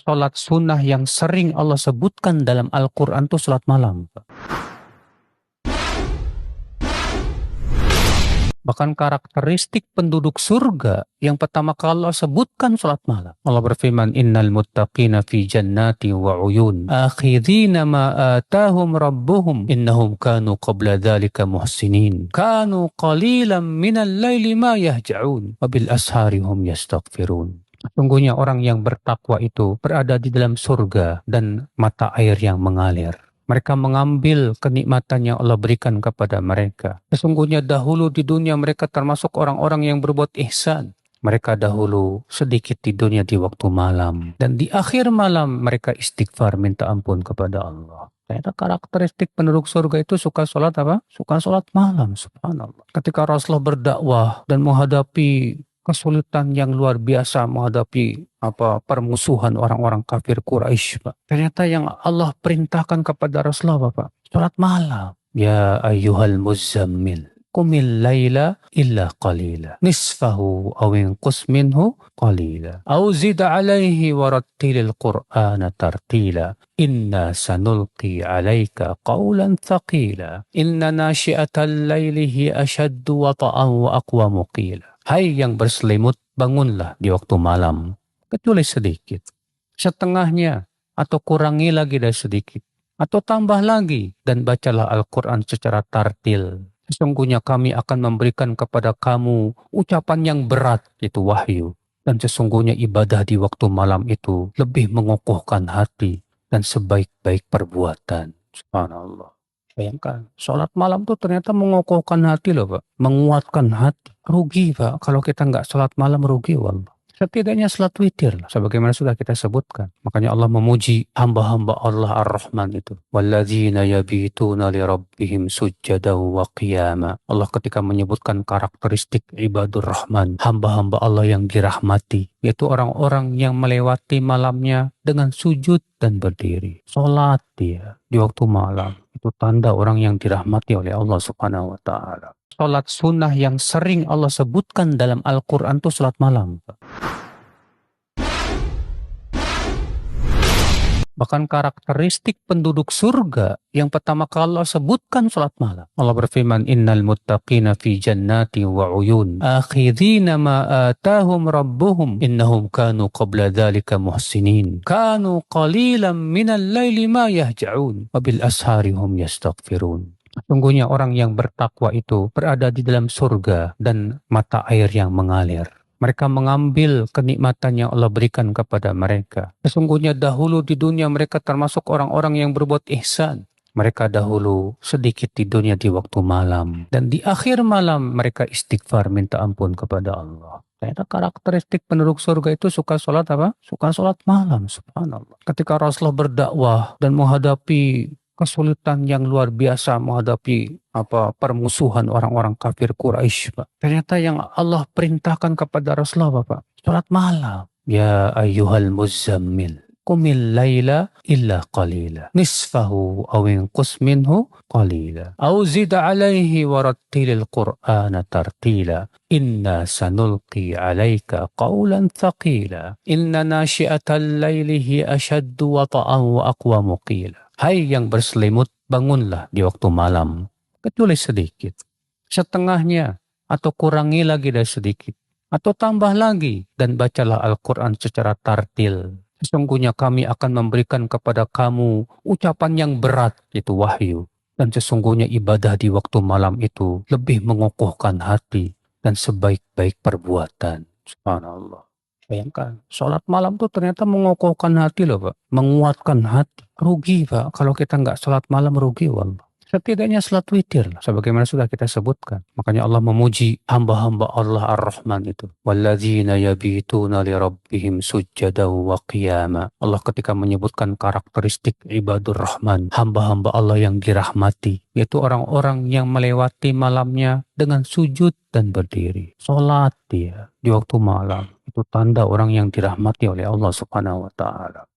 Sholat sunnah yang sering Allah sebutkan dalam Al-Quran itu sholat malam. Bahkan karakteristik penduduk surga yang pertama kali Allah sebutkan sholat malam. Allah berfirman, Innal muttaqina fi jannati wa uyun, akhidhina ma atahum rabbuhum, innahum kanu qabla dhalika muhsinin, kanu qalilan minal layli ma yahja'un, wa bil ashari hum yastaghfirun. Sungguhnya orang yang bertakwa itu berada di dalam surga dan mata air yang mengalir. Mereka mengambil kenikmatan yang Allah berikan kepada mereka. Sesungguhnya dahulu di dunia mereka termasuk orang-orang yang berbuat ihsan. Mereka dahulu sedikit di dunia di waktu malam. Dan di akhir malam mereka istighfar minta ampun kepada Allah. Ternyata karakteristik penduduk surga itu suka sholat apa? Suka sholat malam, subhanallah. Ketika Rasulullah berdakwah dan menghadapi kesulitan yang luar biasa menghadapi permusuhan orang-orang kafir Quraisy, Pak. Ternyata yang Allah perintahkan kepada Rasulullah, Pak, salat malam. Ya ayyuhal muzammil, qumil laila illa qalila, nisfahu aw inqus minhu qalila, aw zid alaihi warattilil qur'ana tartila, inna sanulqi alaika qawlan thaqila, inna nashi'atal laili hiya ashaddu wata'an wa aqwamu qila. Hai yang berselimut, bangunlah di waktu malam, kecuali sedikit. Setengahnya, atau kurangi lagi dari sedikit. Atau tambah lagi, dan bacalah Al-Quran secara tartil. Sesungguhnya kami akan memberikan kepada kamu ucapan yang berat, itu wahyu. Dan sesungguhnya ibadah di waktu malam itu lebih mengokohkan hati dan sebaik-baik perbuatan. Subhanallah. Bayangkan, sholat malam tuh ternyata mengokohkan hati loh, Pak. Menguatkan hati. Rugi, Pak. Kalau kita nggak sholat malam, rugi, wallah. Setidaknya sholat witir, sebagaimana sudah kita sebutkan. Makanya Allah memuji hamba-hamba Allah Ar-Rahman itu. Walladzina yabituna li rabbihim sujjadaw wa qiyama. Allah ketika menyebutkan karakteristik ibadur Rahman, hamba-hamba Allah yang dirahmati, yaitu orang-orang yang melewati malamnya dengan sujud dan berdiri. Sholat dia di waktu malam. Itu tanda orang yang dirahmati oleh Allah Subhanahu wa Ta'ala. Salat sunnah yang sering Allah sebutkan dalam Al-Quran itu salat malam. Bahkan karakteristik penduduk surga yang pertama kali Allah sebutkan salat malam. Allah berfirman, Innal muttaqina fi jannati wa uyun, akhidhina ma atahum rabbuhum, innahum kanu qabla dhalika muhsinin, kanu qalilan minal layli ma yahja'un, wa bil ashari hum yastaghfirun. Sungguhnya orang yang bertakwa itu berada di dalam surga dan mata air yang mengalir. Mereka mengambil kenikmatan yang Allah berikan kepada mereka. Sesungguhnya dahulu di dunia mereka termasuk orang-orang yang berbuat ihsan. Mereka dahulu sedikit di dunia di waktu malam. Dan di akhir malam mereka istighfar minta ampun kepada Allah. Ternyata karakteristik penduduk surga itu suka sholat apa? Suka sholat malam, subhanallah. Ketika Rasulullah berdakwah dan menghadapi kesulitan yang luar biasa menghadapi permusuhan orang-orang kafir Quraisy, Pak. Ternyata yang Allah perintahkan kepada Rasulullah, Pak, salat malam. Ya ayyuhal muzammil, qumil laila illa qalila, nisfahu aw inqus minhu qalila, aw zid alaihi warattilil qur'ana tartila, inna sanulqi alaika qawlan thaqila, inna nashi'atal laili hiya ashaddu wata'an wa aqwamu qila. Hai yang berselimut, bangunlah di waktu malam, kecuali sedikit. Setengahnya, atau kurangi lagi dari sedikit. Atau tambah lagi, dan bacalah Al-Quran secara tartil. Sesungguhnya kami akan memberikan kepada kamu ucapan yang berat, itu wahyu. Dan sesungguhnya ibadah di waktu malam itu lebih mengokohkan hati dan sebaik-baik perbuatan. Subhanallah. Bayangkan, sholat malam tuh ternyata mengokohkan hati loh, Pak. Menguatkan hati. Rugi, Pak. Kalau kita nggak sholat malam, rugi, wallah. Setidaknya sholat witir, sebagaimana sudah kita sebutkan. Makanya Allah memuji hamba-hamba Allah Ar-Rahman itu. Walladzina yabituna li rabbihim sujjadaw wa qiyama. Allah ketika menyebutkan karakteristik ibadur Rahman, hamba-hamba Allah yang dirahmati, yaitu orang-orang yang melewati malamnya dengan sujud dan berdiri. Sholat dia di waktu malam. Itu tanda orang yang dirahmati oleh Allah Subhanahu wa Ta'ala.